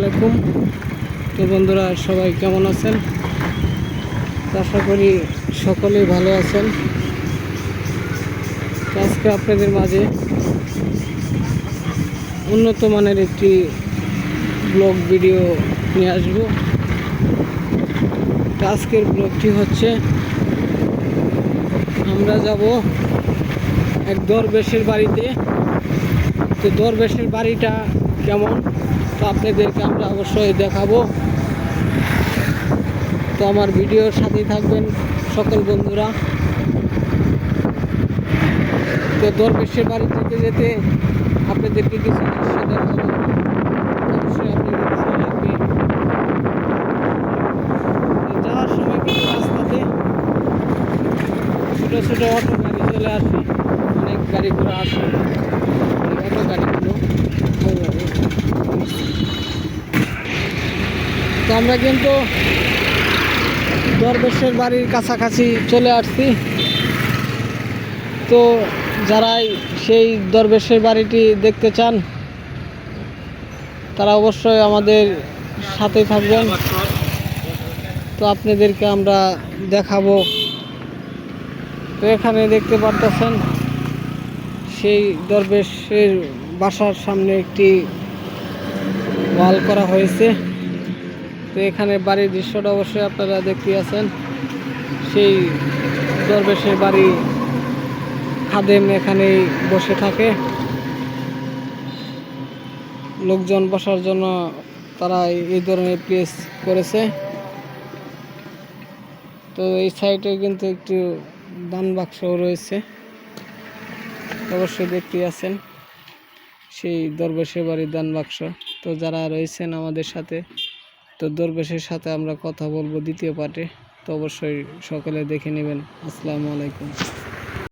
আলাইকুম। তো বন্ধুরা, সবাই কেমন আছেন? আশা করি সকলেই ভালো আছেন। আজকে আপনাদের মাঝে উন্নত মানের একটি ব্লগ ভিডিও নিয়ে আসব। আজকের ব্লগটি হচ্ছে, আমরা যাব এক দরবেশের বাড়িতে। তো দরবেশের বাড়িটা কেমন, তো আপনাদেরকে আমরা অবশ্যই দেখাবো। তো আমার ভিডিওর সাথেই থাকবেন সকল বন্ধুরা। তো দরবেশের বাড়ি যেতে যেতে আপনাদেরকে কিছু দৃশ্য দেখাবো, অবশ্যই আপনাদের ভালো লাগবে। যাওয়ার সময় কিন্তু রাস্তাতে ছোটো ছোটো অটো গাড়ি চলে আসে, অনেক গাড়ি ঘোড়া আসে। এই অটো গাড়িগুলো তো আমরা কিন্তু দরবেশের বাড়ির কাছাকাছি চলে আসছি। তো যারাই সেই দরবেশের বাড়িটি দেখতে চান, তারা অবশ্যই আমাদের সাথে থাকবেন। তো আপনাদেরকে আমরা দেখাবো। তো এখানে দেখতে পারতেছেন, সেই দরবেশের বাসার সামনে একটি ওয়াল করা হয়েছে। তো এখানে বাড়ির দৃশ্যটা অবশ্যই আপনারা দেখতে আছেন। সেই দরবেশের বাড়ি খাদেম এখানেই বসে থাকে, লোকজন বসার জন্য তারা এই ধরনের প্লেস করেছে। তো এই সাইডে কিন্তু একটু দান বাক্সও রয়েছে, অবশ্যই দেখতে আছেন সেই দরবেশের বাড়ির দান বাক্স। তো যারা রয়েছেন আমাদের সাথে, তো দরবেশের সাথে আমরা কথা বলবো দ্বিতীয় পার্টে। তো অবশ্যই সকলে দেখে নেবেন। আসসালামু আলাইকুম।